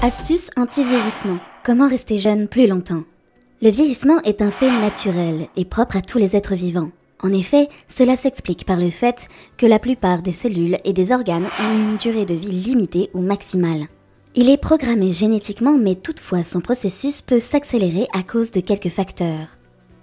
Astuce anti-vieillissement. Comment rester jeune plus longtemps? Le vieillissement est un fait naturel et propre à tous les êtres vivants. En effet, cela s'explique par le fait que la plupart des cellules et des organes ont une durée de vie limitée ou maximale. Il est programmé génétiquement, mais toutefois son processus peut s'accélérer à cause de quelques facteurs.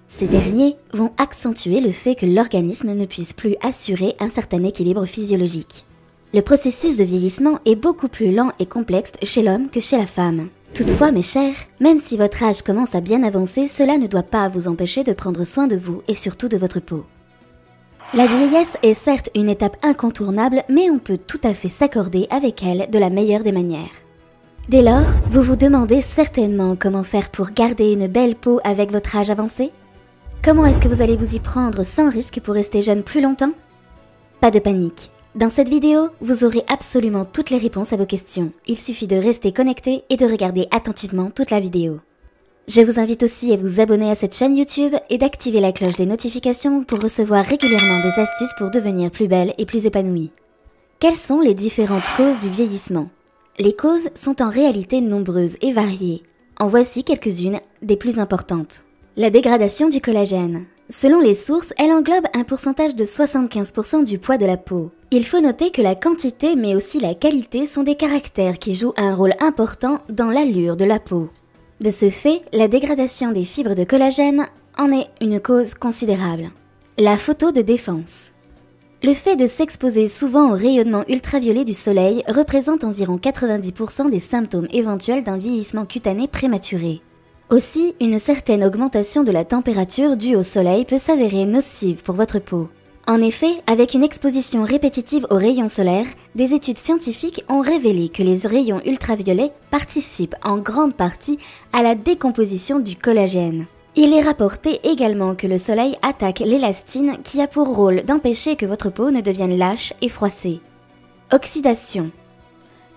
Ces derniers vont accentuer le fait que l'organisme ne puisse plus assurer un certain équilibre physiologique. Le processus de vieillissement est beaucoup plus lent et complexe chez l'homme que chez la femme. Toutefois, mes chers, même si votre âge commence à bien avancer, cela ne doit pas vous empêcher de prendre soin de vous et surtout de votre peau. La vieillesse est certes une étape incontournable, mais on peut tout à fait s'accorder avec elle de la meilleure des manières. Dès lors, vous vous demandez certainement comment faire pour garder une belle peau avec votre âge avancé? Comment est-ce que vous allez vous y prendre sans risque pour rester jeune plus longtemps? Pas de panique. Dans cette vidéo, vous aurez absolument toutes les réponses à vos questions. Il suffit de rester connecté et de regarder attentivement toute la vidéo. Je vous invite aussi à vous abonner à cette chaîne YouTube et d'activer la cloche des notifications pour recevoir régulièrement des astuces pour devenir plus belle et plus épanouie. Quelles sont les différentes causes du vieillissement? Les causes sont en réalité nombreuses et variées. En voici quelques-unes des plus importantes. La dégradation du collagène. Selon les sources, elle englobe un pourcentage de 75% du poids de la peau. Il faut noter que la quantité mais aussi la qualité sont des caractères qui jouent un rôle important dans l'allure de la peau. De ce fait, la dégradation des fibres de collagène en est une cause considérable. La photo de défense. Le fait de s'exposer souvent au rayonnement ultraviolet du soleil représente environ 90% des symptômes éventuels d'un vieillissement cutané prématuré. Aussi, une certaine augmentation de la température due au soleil peut s'avérer nocive pour votre peau. En effet, avec une exposition répétitive aux rayons solaires, des études scientifiques ont révélé que les rayons ultraviolets participent en grande partie à la décomposition du collagène. Il est rapporté également que le soleil attaque l'élastine qui a pour rôle d'empêcher que votre peau ne devienne lâche et froissée. Oxydation.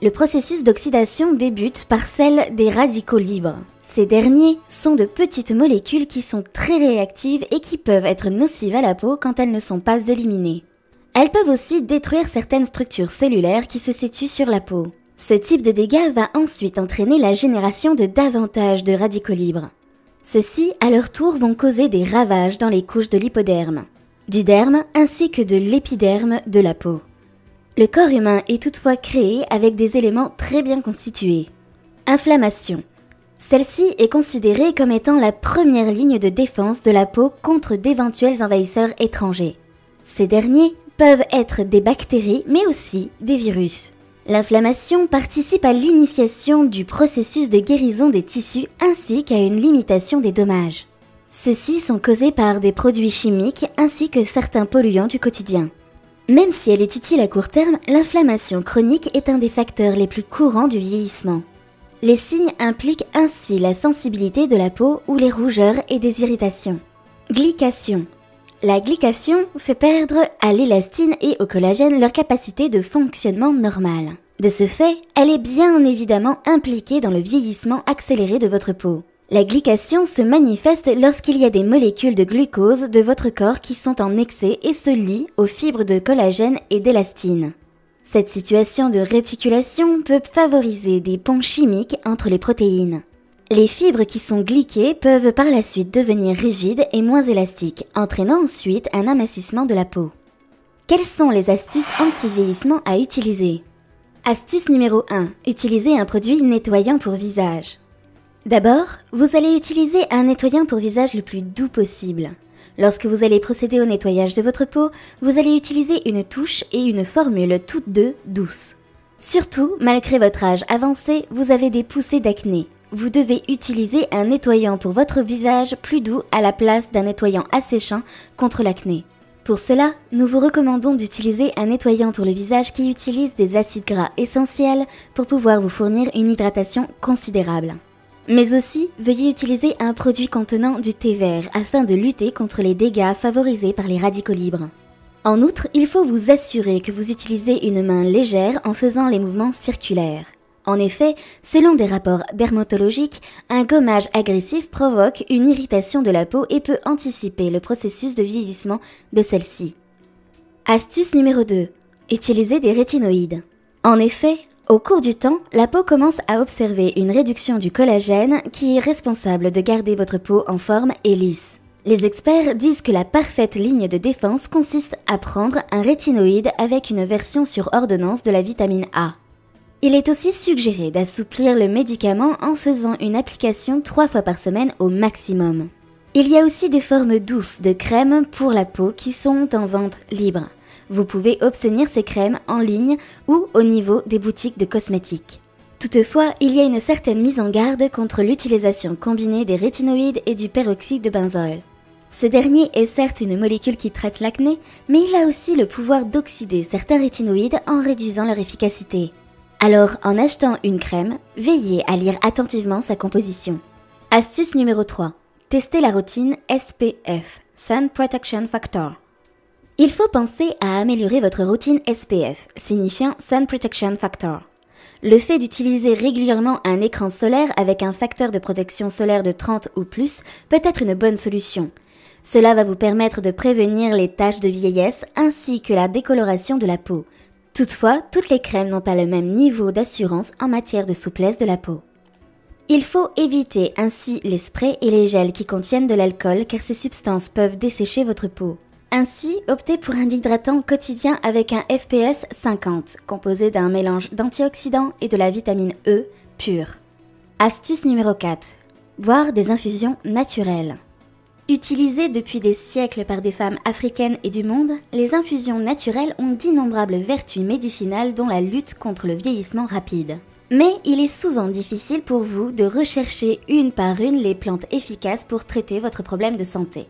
Le processus d'oxydation débute par celle des radicaux libres. Ces derniers sont de petites molécules qui sont très réactives et qui peuvent être nocives à la peau quand elles ne sont pas éliminées. Elles peuvent aussi détruire certaines structures cellulaires qui se situent sur la peau. Ce type de dégâts va ensuite entraîner la génération de davantage de radicaux libres. Ceux-ci, à leur tour, vont causer des ravages dans les couches de l'hypoderme, du derme ainsi que de l'épiderme de la peau. Le corps humain est toutefois créé avec des éléments très bien constitués. Inflammation. Celle-ci est considérée comme étant la première ligne de défense de la peau contre d'éventuels envahisseurs étrangers. Ces derniers peuvent être des bactéries mais aussi des virus. L'inflammation participe à l'initiation du processus de guérison des tissus ainsi qu'à une limitation des dommages. Ceux-ci sont causés par des produits chimiques ainsi que certains polluants du quotidien. Même si elle est utile à court terme, l'inflammation chronique est un des facteurs les plus courants du vieillissement. Les signes impliquent ainsi la sensibilité de la peau ou les rougeurs et des irritations. Glycation. La glycation fait perdre à l'élastine et au collagène leur capacité de fonctionnement normale. De ce fait, elle est bien évidemment impliquée dans le vieillissement accéléré de votre peau. La glycation se manifeste lorsqu'il y a des molécules de glucose de votre corps qui sont en excès et se lient aux fibres de collagène et d'élastine. Cette situation de réticulation peut favoriser des ponts chimiques entre les protéines. Les fibres qui sont glyquées peuvent par la suite devenir rigides et moins élastiques, entraînant ensuite un amincissement de la peau. Quelles sont les astuces anti-vieillissement à utiliser? Astuce numéro 1. Utilisez un produit nettoyant pour visage. D'abord, vous allez utiliser un nettoyant pour visage le plus doux possible. Lorsque vous allez procéder au nettoyage de votre peau, vous allez utiliser une touche et une formule toutes deux douces. Surtout, malgré votre âge avancé, vous avez des poussées d'acné. Vous devez utiliser un nettoyant pour votre visage plus doux à la place d'un nettoyant asséchant contre l'acné. Pour cela, nous vous recommandons d'utiliser un nettoyant pour le visage qui utilise des acides gras essentiels pour pouvoir vous fournir une hydratation considérable. Mais aussi, veuillez utiliser un produit contenant du thé vert afin de lutter contre les dégâts favorisés par les radicaux libres. En outre, il faut vous assurer que vous utilisez une main légère en faisant les mouvements circulaires. En effet, selon des rapports dermatologiques, un gommage agressif provoque une irritation de la peau et peut anticiper le processus de vieillissement de celle-ci. Astuce numéro 2. Utilisez des rétinoïdes. En effet, Au cours du temps, la peau commence à observer une réduction du collagène qui est responsable de garder votre peau en forme et lisse. Les experts disent que la parfaite ligne de défense consiste à prendre un rétinoïde avec une version sur ordonnance de la vitamine A. Il est aussi suggéré d'assouplir le médicament en faisant une application 3 fois par semaine au maximum. Il y a aussi des formes douces de crèmes pour la peau qui sont en vente libre. Vous pouvez obtenir ces crèmes en ligne ou au niveau des boutiques de cosmétiques. Toutefois, il y a une certaine mise en garde contre l'utilisation combinée des rétinoïdes et du peroxyde de benzoïl. Ce dernier est certes une molécule qui traite l'acné, mais il a aussi le pouvoir d'oxyder certains rétinoïdes en réduisant leur efficacité. Alors, en achetant une crème, veillez à lire attentivement sa composition. Astuce numéro 3. Testez la routine SPF, Sun Protection Factor. Il faut penser à améliorer votre routine SPF, signifiant Sun Protection Factor. Le fait d'utiliser régulièrement un écran solaire avec un facteur de protection solaire de 30 ou plus peut être une bonne solution. Cela va vous permettre de prévenir les taches de vieillesse ainsi que la décoloration de la peau. Toutefois, toutes les crèmes n'ont pas le même niveau d'assurance en matière de souplesse de la peau. Il faut éviter ainsi les sprays et les gels qui contiennent de l'alcool car ces substances peuvent dessécher votre peau. Ainsi, optez pour un hydratant quotidien avec un FPS 50, composé d'un mélange d'antioxydants et de la vitamine E pure. Astuce numéro 4. Boire des infusions naturelles. Utilisées depuis des siècles par des femmes africaines et du monde, les infusions naturelles ont d'innombrables vertus médicinales dont la lutte contre le vieillissement rapide. Mais il est souvent difficile pour vous de rechercher une par une les plantes efficaces pour traiter votre problème de santé.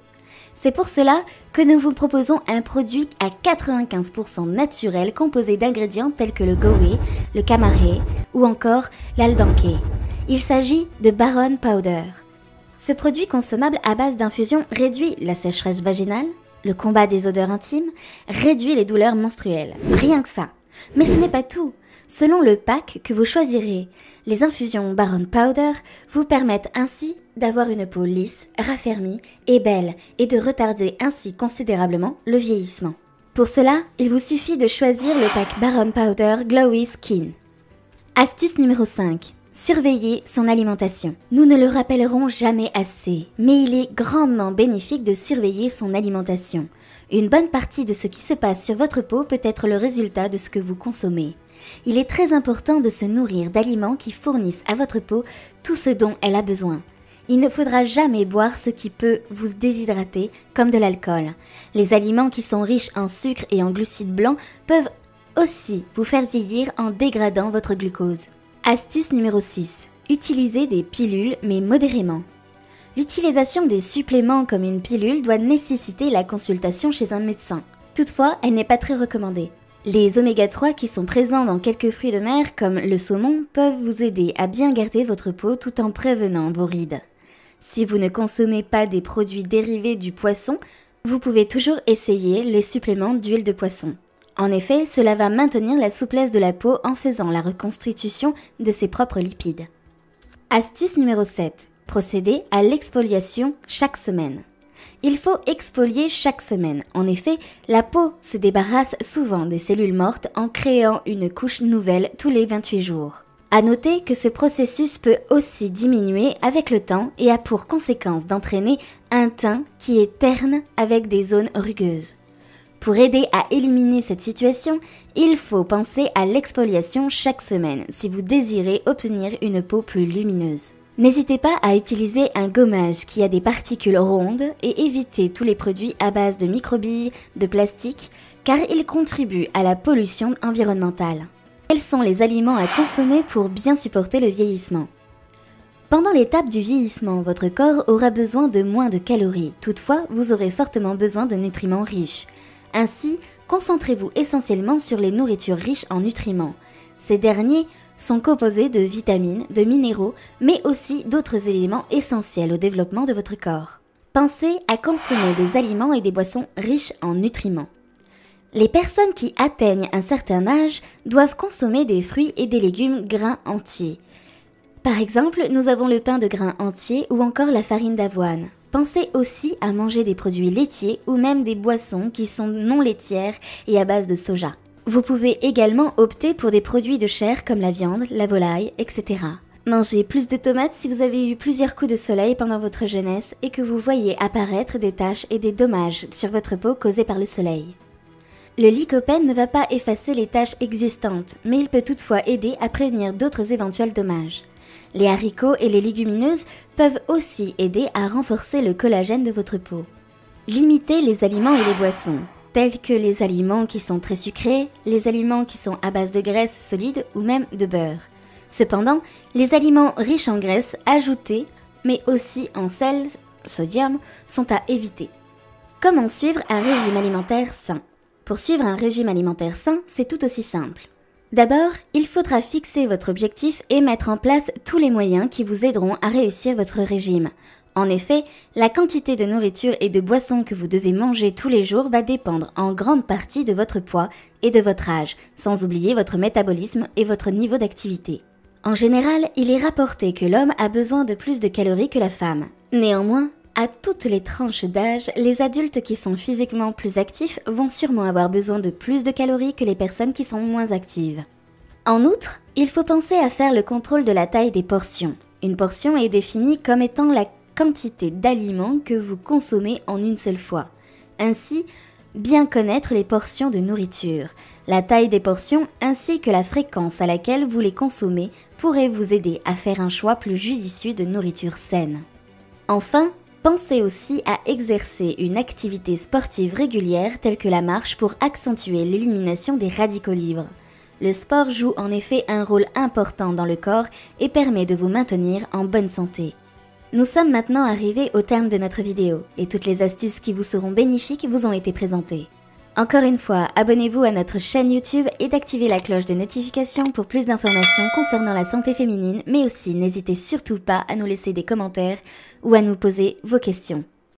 C'est pour cela que nous vous proposons un produit à 95% naturel composé d'ingrédients tels que le goé, le camaré ou encore l'aldanqué. Il s'agit de Baron Powder. Ce produit consommable à base d'infusion réduit la sécheresse vaginale, le combat des odeurs intimes, réduit les douleurs menstruelles. Rien que ça. Mais ce n'est pas tout. Selon le pack que vous choisirez, les infusions Baron Powder vous permettent ainsi d'avoir une peau lisse, raffermie et belle et de retarder ainsi considérablement le vieillissement. Pour cela, il vous suffit de choisir le pack Baron Powder Glowy Skin. Astuce numéro 5. Surveiller son alimentation. Nous ne le rappellerons jamais assez, mais il est grandement bénéfique de surveiller son alimentation. Une bonne partie de ce qui se passe sur votre peau peut être le résultat de ce que vous consommez. Il est très important de se nourrir d'aliments qui fournissent à votre peau tout ce dont elle a besoin. Il ne faudra jamais boire ce qui peut vous déshydrater, comme de l'alcool. Les aliments qui sont riches en sucre et en glucides blancs peuvent aussi vous faire vieillir en dégradant votre glucose. Astuce numéro 6. Utilisez des pilules mais modérément. L'utilisation des suppléments comme une pilule doit nécessiter la consultation chez un médecin. Toutefois, elle n'est pas très recommandée. Les oméga 3 qui sont présents dans quelques fruits de mer comme le saumon peuvent vous aider à bien garder votre peau tout en prévenant vos rides. Si vous ne consommez pas des produits dérivés du poisson, vous pouvez toujours essayer les suppléments d'huile de poisson. En effet, cela va maintenir la souplesse de la peau en faisant la reconstitution de ses propres lipides. Astuce numéro 7. Procédez à l'exfoliation chaque semaine. Il faut exfolier chaque semaine. En effet, la peau se débarrasse souvent des cellules mortes en créant une couche nouvelle tous les 28 jours. À noter que ce processus peut aussi diminuer avec le temps et a pour conséquence d'entraîner un teint qui est terne avec des zones rugueuses. Pour aider à éliminer cette situation, il faut penser à l'exfoliation chaque semaine si vous désirez obtenir une peau plus lumineuse. N'hésitez pas à utiliser un gommage qui a des particules rondes et évitez tous les produits à base de microbilles, de plastique, car ils contribuent à la pollution environnementale. Quels sont les aliments à consommer pour bien supporter le vieillissement ? Pendant l'étape du vieillissement, votre corps aura besoin de moins de calories. Toutefois, vous aurez fortement besoin de nutriments riches. Ainsi, concentrez-vous essentiellement sur les nourritures riches en nutriments. Ces derniers sont composés de vitamines, de minéraux, mais aussi d'autres éléments essentiels au développement de votre corps. Pensez à consommer des aliments et des boissons riches en nutriments. Les personnes qui atteignent un certain âge doivent consommer des fruits et des légumes grains entiers. Par exemple, nous avons le pain de grains entier ou encore la farine d'avoine. Pensez aussi à manger des produits laitiers ou même des boissons qui sont non laitières et à base de soja. Vous pouvez également opter pour des produits de chair comme la viande, la volaille, etc. Mangez plus de tomates si vous avez eu plusieurs coups de soleil pendant votre jeunesse et que vous voyez apparaître des taches et des dommages sur votre peau causés par le soleil. Le lycopène ne va pas effacer les taches existantes, mais il peut toutefois aider à prévenir d'autres éventuels dommages. Les haricots et les légumineuses peuvent aussi aider à renforcer le collagène de votre peau. Limitez les aliments et les boissons, tels que les aliments qui sont très sucrés, les aliments qui sont à base de graisse solide ou même de beurre. Cependant, les aliments riches en graisse ajoutées, mais aussi en sel, sodium, sont à éviter. Comment suivre un régime alimentaire sain? Pour suivre un régime alimentaire sain, c'est tout aussi simple. D'abord, il faudra fixer votre objectif et mettre en place tous les moyens qui vous aideront à réussir votre régime. En effet, la quantité de nourriture et de boissons que vous devez manger tous les jours va dépendre en grande partie de votre poids et de votre âge, sans oublier votre métabolisme et votre niveau d'activité. En général, il est rapporté que l'homme a besoin de plus de calories que la femme. Néanmoins, à toutes les tranches d'âge, les adultes qui sont physiquement plus actifs vont sûrement avoir besoin de plus de calories que les personnes qui sont moins actives. En outre, il faut penser à faire le contrôle de la taille des portions. Une portion est définie comme étant la quantité d'aliments que vous consommez en une seule fois. Ainsi, bien connaître les portions de nourriture, la taille des portions ainsi que la fréquence à laquelle vous les consommez pourrait vous aider à faire un choix plus judicieux de nourriture saine. Enfin, pensez aussi à exercer une activité sportive régulière telle que la marche pour accentuer l'élimination des radicaux libres. Le sport joue en effet un rôle important dans le corps et permet de vous maintenir en bonne santé. Nous sommes maintenant arrivés au terme de notre vidéo et toutes les astuces qui vous seront bénéfiques vous ont été présentées. Encore une fois, abonnez-vous à notre chaîne YouTube et d'activer la cloche de notification pour plus d'informations concernant la santé féminine, mais aussi n'hésitez surtout pas à nous laisser des commentaires ou à nous poser vos questions.